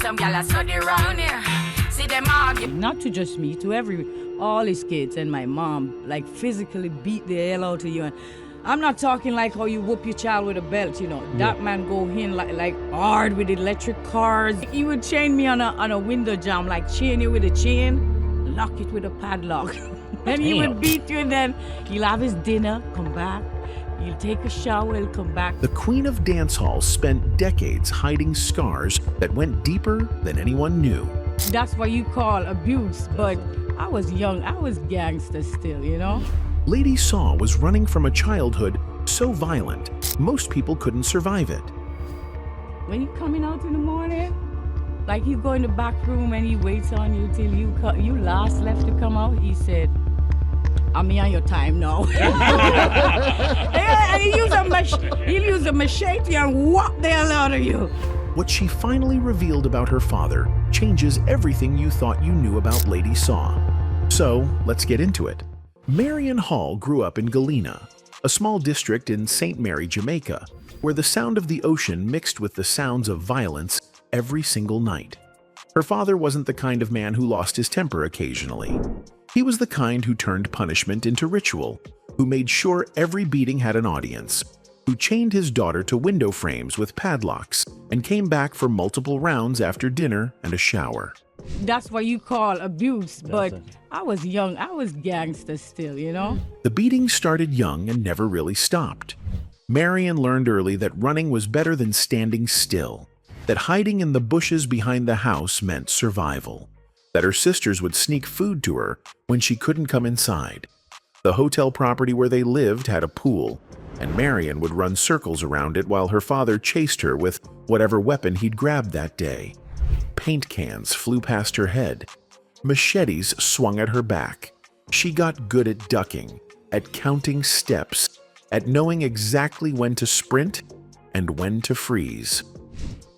some gyal a study round here. See them argue. Not to just me, to all his kids and my mom, like physically beat the hell out of you. And I'm not talking like how you whoop your child with a belt, you know. That man go in like hard with electric cars. He would chain me on a window jamb, like chain you with a chain, lock it with a padlock. Then he would beat you, and then he'll have his dinner, come back, he'll take a shower, he'll come back. The Queen of Dancehall spent decades hiding scars that went deeper than anyone knew. That's what you call abuse, but I was young, I was gangster still, you know? Lady Saw was running from a childhood so violent, most people couldn't survive it. When you coming out in the morning, like you go in the back room and he waits on you till you last left to come out, he said, I'm on your time now. And he'll use a machete and whop the hell out of you. What she finally revealed about her father changes everything you thought you knew about Lady Saw. So, let's get into it. Marion Hall grew up in Galena, a small district in St. Mary, Jamaica, where the sound of the ocean mixed with the sounds of violence every single night. Her father wasn't the kind of man who lost his temper occasionally. He was the kind who turned punishment into ritual, who made sure every beating had an audience, who chained his daughter to window frames with padlocks and came back for multiple rounds after dinner and a shower. That's what you call abuse, but I was young, I was gangster still, you know? The beatings started young and never really stopped. Marion learned early that running was better than standing still, that hiding in the bushes behind the house meant survival, that her sisters would sneak food to her when she couldn't come inside. The hotel property where they lived had a pool, and Marion would run circles around it while her father chased her with whatever weapon he'd grabbed that day. Paint cans flew past her head. Machetes swung at her back. She got good at ducking, at counting steps, at knowing exactly when to sprint and when to freeze.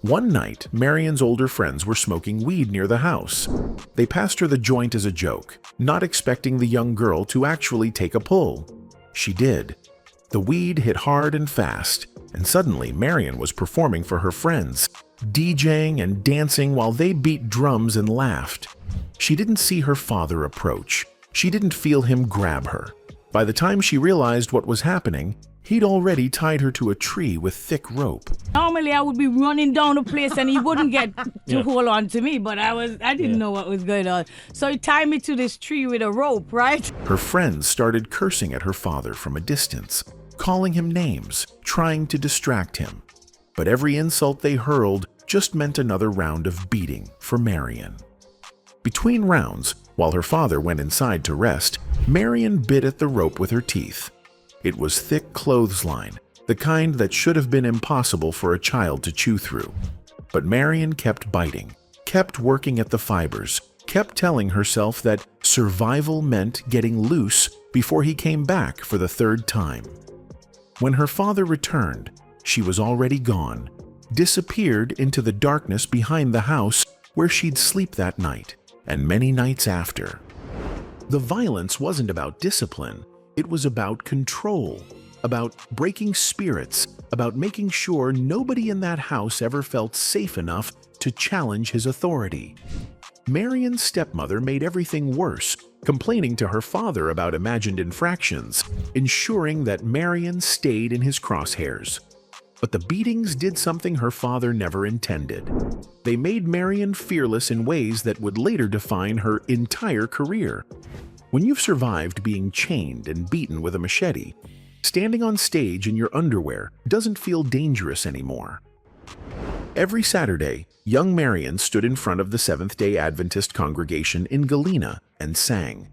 One night, Marion's older friends were smoking weed near the house. They passed her the joint as a joke, not expecting the young girl to actually take a pull. She did. The weed hit hard and fast, and suddenly Marion was performing for her friends, DJing and dancing while they beat drums and laughed. She didn't see her father approach. She didn't feel him grab her. By the time she realized what was happening, he'd already tied her to a tree with thick rope. Normally I would be running down the place and he wouldn't get to hold on to me, but I didn't know what was going on. So he tied me to this tree with a rope, right? Her friends started cursing at her father from a distance, calling him names, trying to distract him. But every insult they hurled just meant another round of beating for Marion. Between rounds, while her father went inside to rest, Marion bit at the rope with her teeth. It was thick clothesline, the kind that should have been impossible for a child to chew through. But Marion kept biting, kept working at the fibers, kept telling herself that survival meant getting loose before he came back for the third time. When her father returned, she was already gone, disappeared into the darkness behind the house where she'd sleep that night, and many nights after. The violence wasn't about discipline, it was about control, about breaking spirits, about making sure nobody in that house ever felt safe enough to challenge his authority. Marion's stepmother made everything worse, complaining to her father about imagined infractions, ensuring that Marion stayed in his crosshairs. But the beatings did something her father never intended. They made Marion fearless in ways that would later define her entire career. When you've survived being chained and beaten with a machete, standing on stage in your underwear doesn't feel dangerous anymore. Every Saturday, young Marion stood in front of the Seventh-day Adventist congregation in Galena and sang.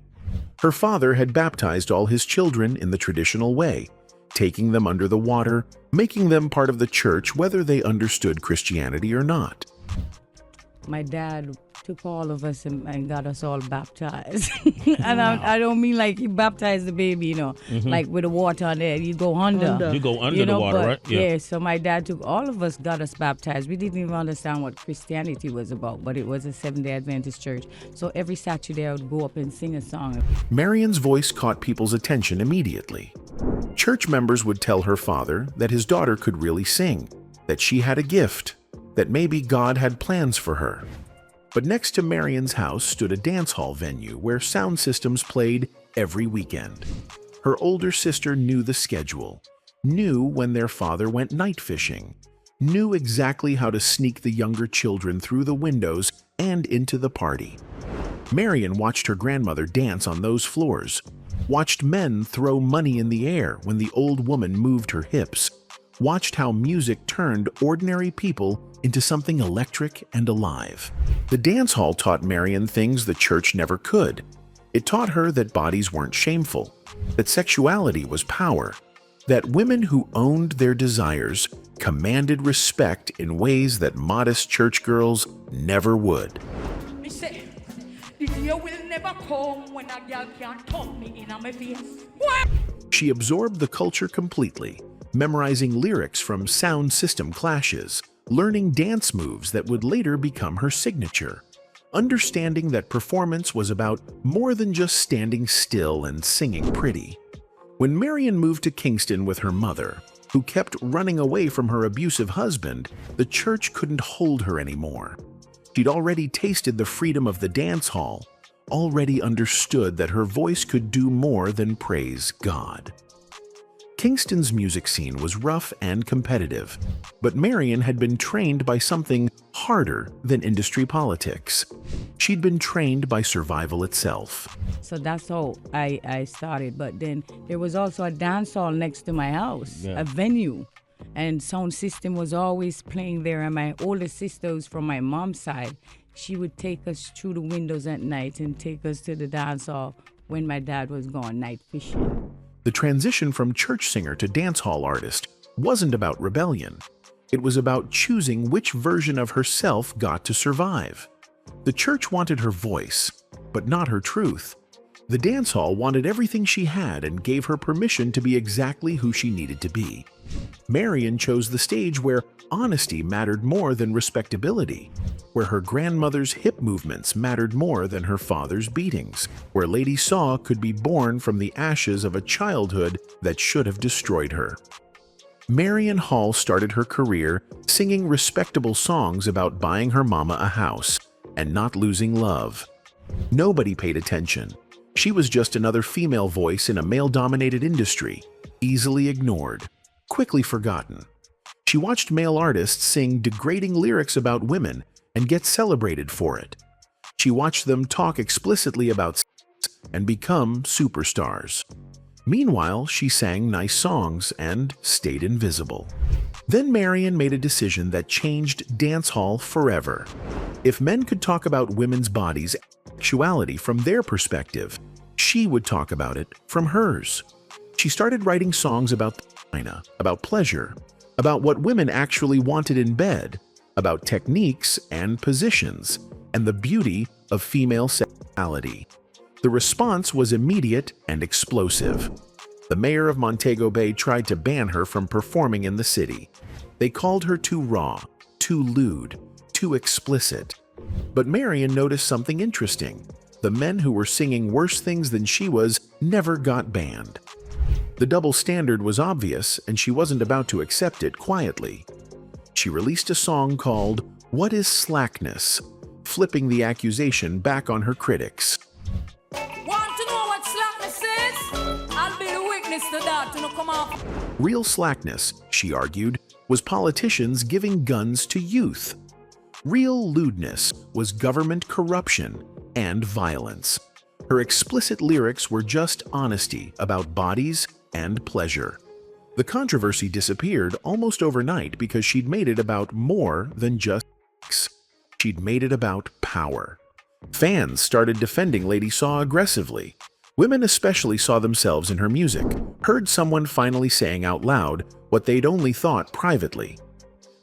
Her father had baptized all his children in the traditional way, taking them under the water, making them part of the church whether they understood Christianity or not. My dad took all of us and got us all baptized. And I don't mean like he baptized the baby, you know, like with the water on there. You go under. You go under the water, right? Yeah, so my dad took all of us, got us baptized. We didn't even understand what Christianity was about, but it was a Seventh-day Adventist church. So every Saturday I would go up and sing a song. Marion's voice caught people's attention immediately. Church members would tell her father that his daughter could really sing, that she had a gift. that maybe God had plans for her. But next to Marion's house stood a dance hall venue where sound systems played every weekend. Her older sister knew the schedule, knew when their father went night fishing, knew exactly how to sneak the younger children through the windows and into the party. Marion watched her grandmother dance on those floors, watched men throw money in the air when the old woman moved her hips, watched how music turned ordinary people into something electric and alive. The dance hall taught Marion things the church never could. It taught her that bodies weren't shameful, that sexuality was power, that women who owned their desires commanded respect in ways that modest church girls never would. Me say, the day will never come when a girl can't talk me in my face. What? She absorbed the culture completely, memorizing lyrics from sound system clashes, learning dance moves that would later become her signature, understanding that performance was about more than just standing still and singing pretty. When Marion moved to Kingston with her mother, who kept running away from her abusive husband, the church couldn't hold her anymore. She'd already tasted the freedom of the dance hall, already understood that her voice could do more than praise God. Kingston's music scene was rough and competitive, but Marion had been trained by something harder than industry politics. She'd been trained by survival itself. So that's how I started. But then there was also a dance hall next to my house, a venue. And sound system was always playing there. And my older sister, who's from my mom's side, she would take us through the windows at night and take us to the dance hall when my dad was gone night fishing. The transition from church singer to dance hall artist wasn't about rebellion. It was about choosing which version of herself got to survive. The church wanted her voice, but not her truth. The dance hall wanted everything she had and gave her permission to be exactly who she needed to be. Marion chose the stage where honesty mattered more than respectability, where her grandmother's hip movements mattered more than her father's beatings, where Lady Saw could be born from the ashes of a childhood that should have destroyed her. Marion Hall started her career singing respectable songs about buying her mama a house and not losing love. Nobody paid attention. She was just another female voice in a male-dominated industry, easily ignored, quickly forgotten. She watched male artists sing degrading lyrics about women and get celebrated for it. She watched them talk explicitly about sex and become superstars. Meanwhile, she sang nice songs and stayed invisible. Then Marion made a decision that changed dancehall forever. If men could talk about women's bodies and sexuality from their perspective, she would talk about it from hers. She started writing songs about the vagina, about pleasure, about what women actually wanted in bed, about techniques and positions, and the beauty of female sexuality. The response was immediate and explosive. The mayor of Montego Bay tried to ban her from performing in the city. They called her too raw, too lewd, too explicit. But Marion noticed something interesting. The men who were singing worse things than she was never got banned. The double standard was obvious, and she wasn't about to accept it quietly. She released a song called "What is Slackness?", flipping the accusation back on her critics. Want to know what slackness is? I'll be the witness to that. To come off. Real slackness, she argued, was politicians giving guns to youth. Real lewdness was government corruption and violence. Her explicit lyrics were just honesty about bodies and pleasure. The controversy disappeared almost overnight because she'd made it about more than just sex. She'd made it about power. Fans started defending Lady Saw aggressively. Women especially saw themselves in her music, heard someone finally saying out loud what they'd only thought privately.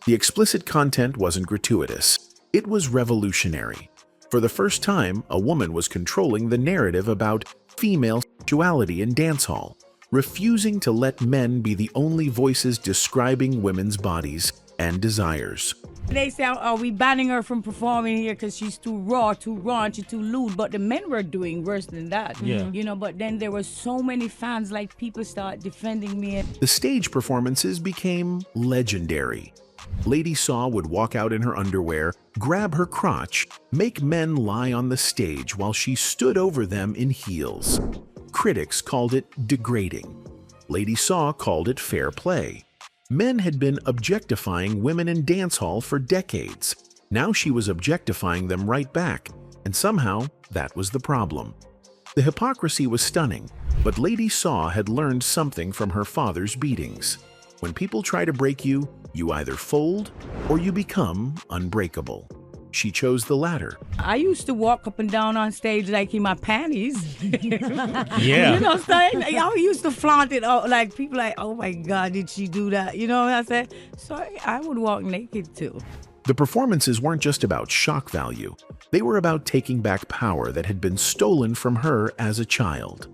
The explicit content wasn't gratuitous. It was revolutionary. For the first time, a woman was controlling the narrative about female sexuality in dancehall, refusing to let men be the only voices describing women's bodies and desires. They say, are we banning her from performing here because she's too raw, too raunchy, too lewd? But the men were doing worse than that. Yeah. You know, but then there were so many fans, like people start defending me. The stage performances became legendary. Lady Saw would walk out in her underwear, grab her crotch, make men lie on the stage while she stood over them in heels. Critics called it degrading. Lady Saw called it fair play. Men had been objectifying women in dancehall for decades. Now she was objectifying them right back, and somehow that was the problem. The hypocrisy was stunning, but Lady Saw had learned something from her father's beatings. When people try to break you, you either fold or you become unbreakable. She chose the latter. I used to walk up and down on stage like in my panties. Yeah. You know what I'm saying? I used to flaunt it out, like people like, oh my God, did she do that? You know what I'm saying? So I would walk naked too. The performances weren't just about shock value. They were about taking back power that had been stolen from her as a child.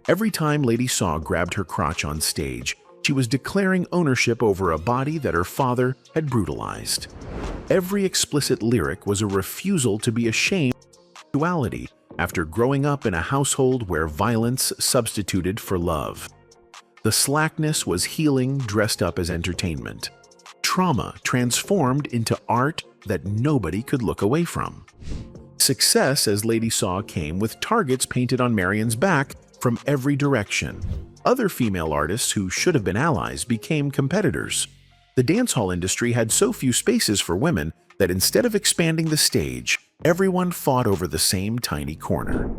Every time Lady Saw grabbed her crotch on stage, she was declaring ownership over a body that her father had brutalized. Every explicit lyric was a refusal to be ashamed of sexuality after growing up in a household where violence substituted for love. The slackness was healing dressed up as entertainment. Trauma transformed into art that nobody could look away from. Success as Lady Saw came with targets painted on Marion's back from every direction. Other female artists who should have been allies became competitors. The dancehall industry had so few spaces for women that instead of expanding the stage, everyone fought over the same tiny corner.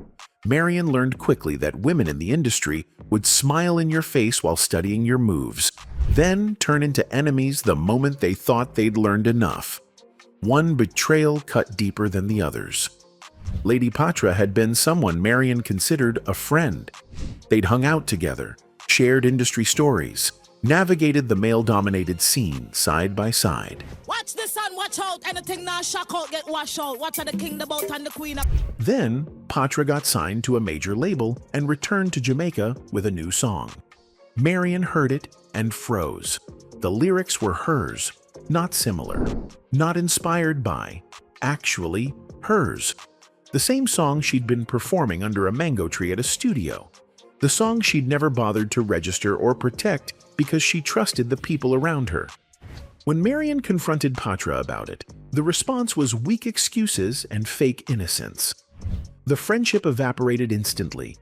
Marion learned quickly that women in the industry would smile in your face while studying your moves, then turn into enemies the moment they thought they'd learned enough. One betrayal cut deeper than the others. Lady Patra had been someone Marion considered a friend. They'd hung out together, shared industry stories, navigated the male-dominated scene side by side. Watch the sun, watch out, anything now shock out, get washed out. Watch the king, the boat, and the queen. Then, Patra got signed to a major label and returned to Jamaica with a new song. Marion heard it and froze. The lyrics were hers, not similar, not inspired by, actually hers. The same song she'd been performing under a mango tree at a studio. The song she'd never bothered to register or protect because she trusted the people around her. When Marion confronted Patra about it, the response was weak excuses and fake innocence. The friendship evaporated instantly.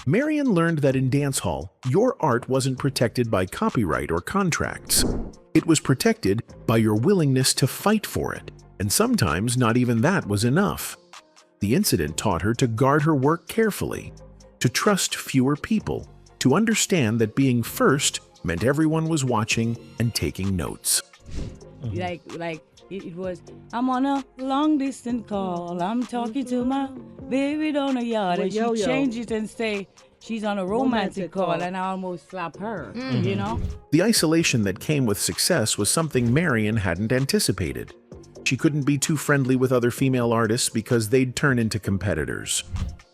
Marion learned that in dancehall, your art wasn't protected by copyright or contracts. It was protected by your willingness to fight for it, and sometimes not even that was enough. The incident taught her to guard her work carefully, to trust fewer people, to understand that being first meant everyone was watching and taking notes. Like it was, I'm on a long distance call, I'm talking to my baby down the yard, and she changed it and say she's on a romantic call, and I almost slap her, you know? The isolation that came with success was something Marion hadn't anticipated. She couldn't be too friendly with other female artists because they'd turn into competitors.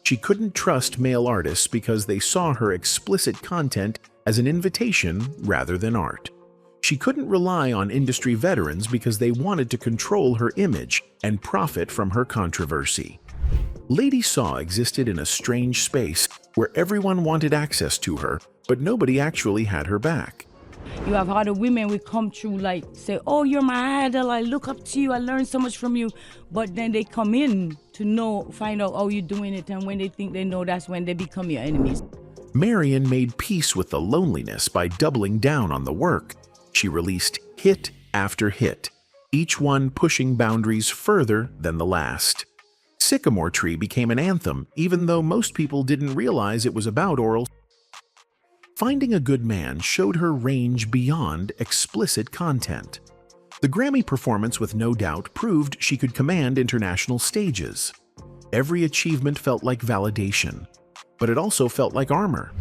She couldn't trust male artists because they saw her explicit content as an invitation rather than art. She couldn't rely on industry veterans because they wanted to control her image and profit from her controversy. Lady Saw existed in a strange space where everyone wanted access to her, but nobody actually had her back. You have other women will come through like say, oh, you're my idol, I look up to you, I learned so much from you. But then they come in to find out how you're doing it, and when they think they know, that's when they become your enemies. Marion made peace with the loneliness by doubling down on the work. She released hit after hit, each one pushing boundaries further than the last. Sycamore Tree became an anthem, even though most people didn't realize it was about oral. Finding a Good Man showed her range beyond explicit content. The Grammy performance with No Doubt proved she could command international stages. Every achievement felt like validation, but it also felt like armor.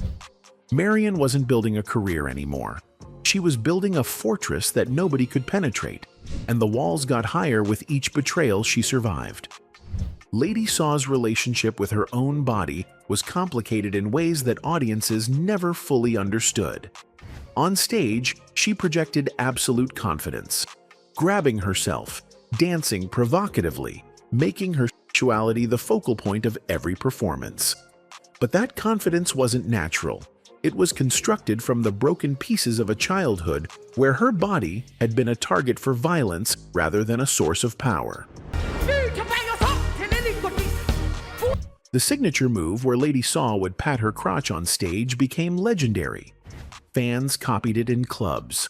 Marion wasn't building a career anymore. She was building a fortress that nobody could penetrate, and the walls got higher with each betrayal she survived. Lady Saw's relationship with her own body was complicated in ways that audiences never fully understood. On stage, she projected absolute confidence, grabbing herself, dancing provocatively, making her sexuality the focal point of every performance. But that confidence wasn't natural. It was constructed from the broken pieces of a childhood where her body had been a target for violence rather than a source of power. The signature move where Lady Saw would pat her crotch on stage became legendary. Fans copied it in clubs.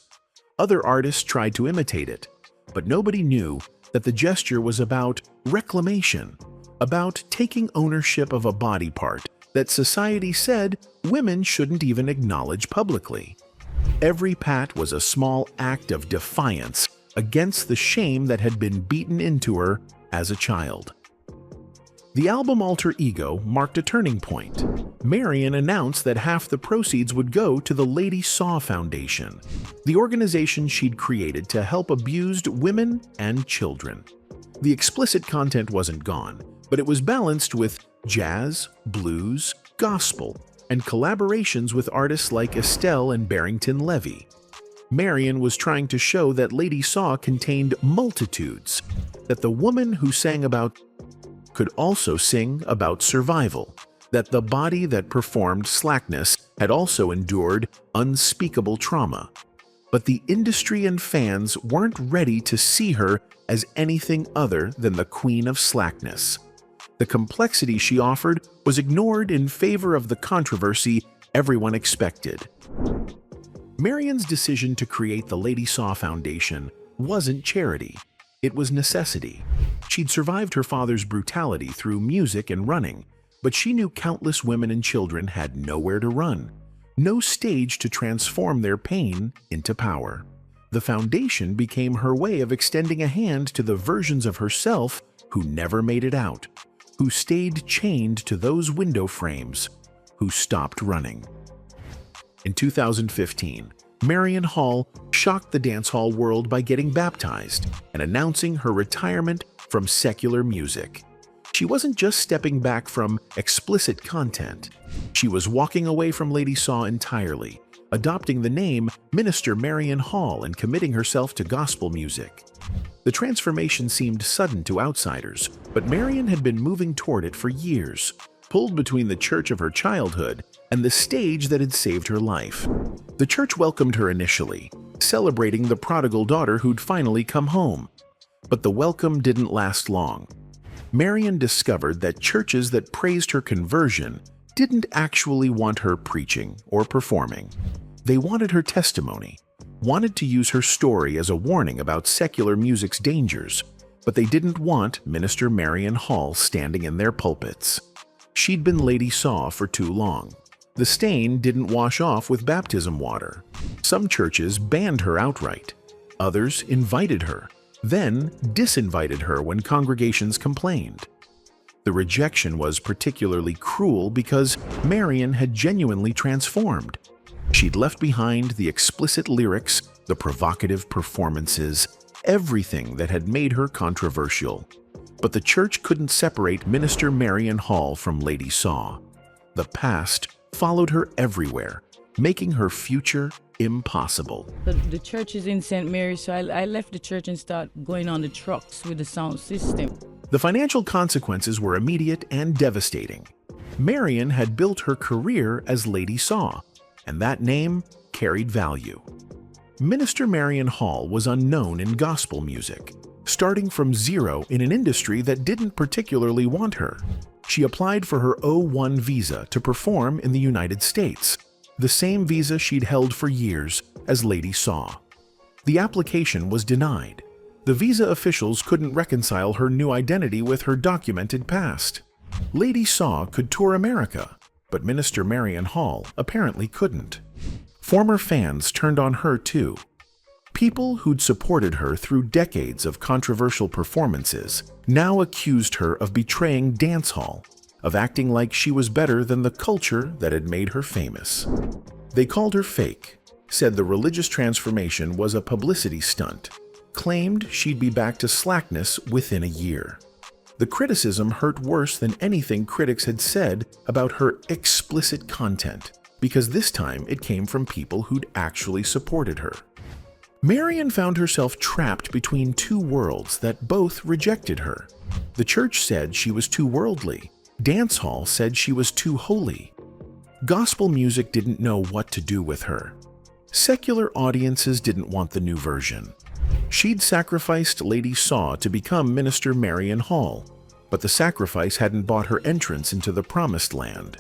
Other artists tried to imitate it, but nobody knew that the gesture was about reclamation, about taking ownership of a body part that society said women shouldn't even acknowledge publicly. Every pat was a small act of defiance against the shame that had been beaten into her as a child. The album Alter Ego marked a turning point. Marion announced that half the proceeds would go to the Lady Saw Foundation, the organization she'd created to help abused women and children. The explicit content wasn't gone, but it was balanced with jazz, blues, gospel, and collaborations with artists like Estelle and Barrington Levy. Marion was trying to show that Lady Saw contained multitudes, that the woman who sang about could also sing about survival, that the body that performed slackness had also endured unspeakable trauma. But the industry and fans weren't ready to see her as anything other than the Queen of Slackness. The complexity she offered was ignored in favor of the controversy everyone expected. Marion's decision to create the Lady Saw Foundation wasn't charity. It was necessity. She'd survived her father's brutality through music and running, but she knew countless women and children had nowhere to run, no stage to transform their pain into power. The foundation became her way of extending a hand to the versions of herself who never made it out, who stayed chained to those window frames, who stopped running. In 2015, Marion Hall shocked the dancehall world by getting baptized and announcing her retirement from secular music. She wasn't just stepping back from explicit content. She was walking away from Lady Saw entirely, adopting the name Minister Marion Hall and committing herself to gospel music. The transformation seemed sudden to outsiders, but Marion had been moving toward it for years, pulled between the church of her childhood and the stage that had saved her life. The church welcomed her initially, celebrating the prodigal daughter who'd finally come home. But the welcome didn't last long. Marion discovered that churches that praised her conversion didn't actually want her preaching or performing. They wanted her testimony, wanted to use her story as a warning about secular music's dangers, but they didn't want Minister Marion Hall standing in their pulpits. She'd been Lady Saw for too long. The stain didn't wash off with baptism water. Some churches banned her outright. Others invited her, then disinvited her when congregations complained. The rejection was particularly cruel because Marion had genuinely transformed. She'd left behind the explicit lyrics, the provocative performances, everything that had made her controversial. But the church couldn't separate Minister Marion Hall from Lady Saw. The past followed her everywhere, making her future impossible. The church is in St. Mary, so I left the church and started going on the trucks with the sound system. The financial consequences were immediate and devastating. Marion had built her career as Lady Saw, and that name carried value. Minister Marion Hall was unknown in gospel music, starting from zero in an industry that didn't particularly want her. She applied for her O-1 visa to perform in the United States, the same visa she'd held for years as Lady Saw. The application was denied. The visa officials couldn't reconcile her new identity with her documented past. Lady Saw could tour America, but Minister Marion Hall apparently couldn't. Former fans turned on her too. People who'd supported her through decades of controversial performances now accused her of betraying dancehall, of acting like she was better than the culture that had made her famous. They called her fake, said the religious transformation was a publicity stunt, claimed she'd be back to slackness within a year. The criticism hurt worse than anything critics had said about her explicit content, because this time it came from people who'd actually supported her. Marion found herself trapped between two worlds that both rejected her. The church said she was too worldly. Dancehall said she was too holy. Gospel music didn't know what to do with her. Secular audiences didn't want the new version. She'd sacrificed Lady Saw to become Minister Marion Hall, but the sacrifice hadn't bought her entrance into the Promised Land.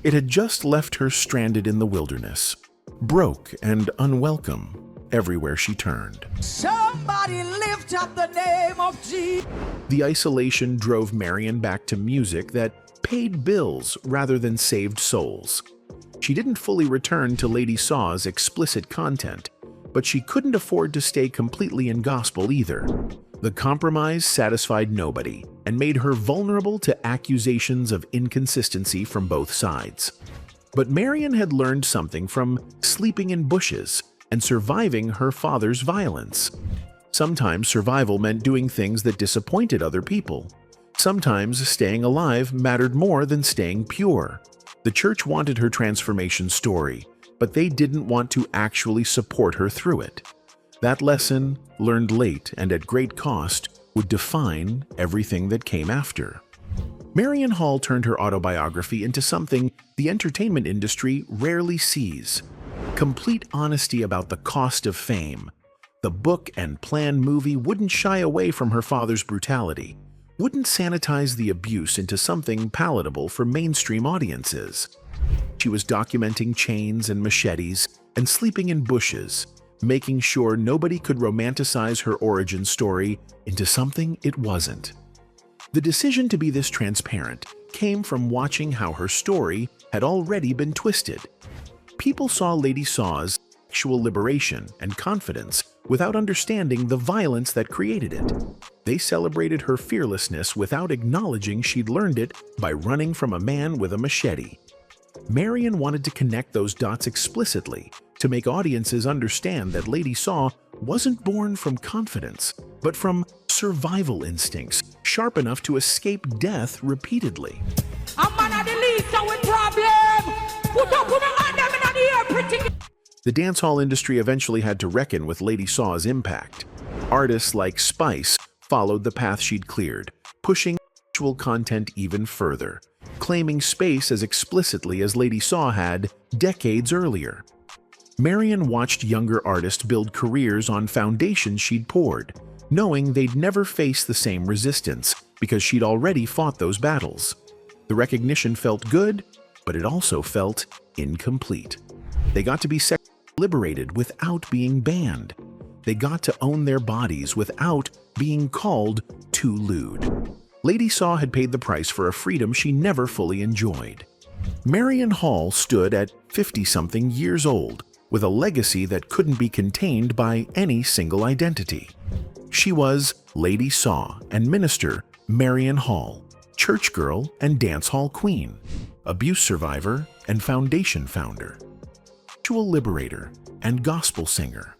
It had just left her stranded in the wilderness, broke and unwelcome everywhere she turned. Somebody lift up the name of Jesus. The isolation drove Marion back to music that paid bills rather than saved souls. She didn't fully return to Lady Saw's explicit content, but she couldn't afford to stay completely in gospel either. The compromise satisfied nobody and made her vulnerable to accusations of inconsistency from both sides. But Marion had learned something from sleeping in bushes and surviving her father's violence. Sometimes survival meant doing things that disappointed other people. Sometimes staying alive mattered more than staying pure. The church wanted her transformation story, but they didn't want to actually support her through it. That lesson, learned late and at great cost, would define everything that came after. Marion Hall turned her autobiography into something the entertainment industry rarely sees: complete honesty about the cost of fame. The book and planned movie wouldn't shy away from her father's brutality, wouldn't sanitize the abuse into something palatable for mainstream audiences. She was documenting chains and machetes and sleeping in bushes, making sure nobody could romanticize her origin story into something it wasn't. The decision to be this transparent came from watching how her story had already been twisted. People saw Lady Saw's sexual liberation and confidence without understanding the violence that created it. They celebrated her fearlessness without acknowledging she'd learned it by running from a man with a machete. Marion wanted to connect those dots explicitly to make audiences understand that Lady Saw wasn't born from confidence, but from survival instincts sharp enough to escape death repeatedly. The dancehall industry eventually had to reckon with Lady Saw's impact. Artists like Spice followed the path she'd cleared, pushing sexual content even further, claiming space as explicitly as Lady Saw had decades earlier. Marion watched younger artists build careers on foundations she'd poured, knowing they'd never face the same resistance because she'd already fought those battles. The recognition felt good, but it also felt incomplete. They got to be sexually liberated without being banned. They got to own their bodies without being called too lewd. Lady Saw had paid the price for a freedom she never fully enjoyed. Marion Hall stood at 50-something years old, with a legacy that couldn't be contained by any single identity. She was Lady Saw and Minister Marion Hall, church girl and dancehall queen, abuse survivor and foundation founder, spiritual liberator and gospel singer.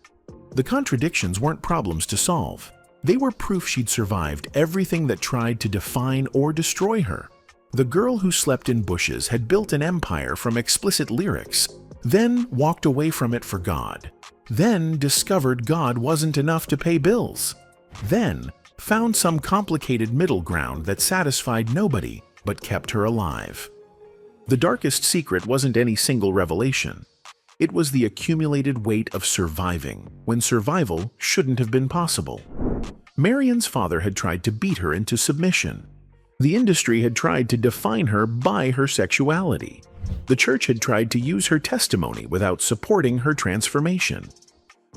The contradictions weren't problems to solve. They were proof she'd survived everything that tried to define or destroy her. The girl who slept in bushes had built an empire from explicit lyrics, then walked away from it for God, then discovered God wasn't enough to pay bills, then found some complicated middle ground that satisfied nobody but kept her alive. The darkest secret wasn't any single revelation. It was the accumulated weight of surviving when survival shouldn't have been possible. Marion's father had tried to beat her into submission. The industry had tried to define her by her sexuality. The church had tried to use her testimony without supporting her transformation.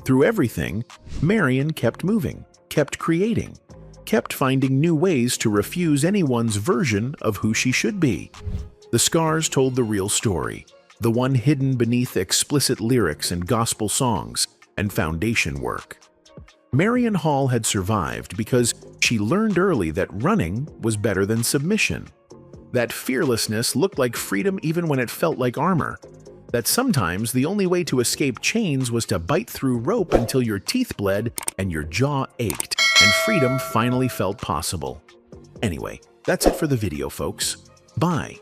Through everything, Marion kept moving, kept creating, kept finding new ways to refuse anyone's version of who she should be. The scars told the real story, the one hidden beneath explicit lyrics and gospel songs and foundation work. Marion Hall had survived because she learned early that running was better than submission, that fearlessness looked like freedom even when it felt like armor, that sometimes the only way to escape chains was to bite through rope until your teeth bled and your jaw ached, and freedom finally felt possible. Anyway, that's it for the video, folks. Bye.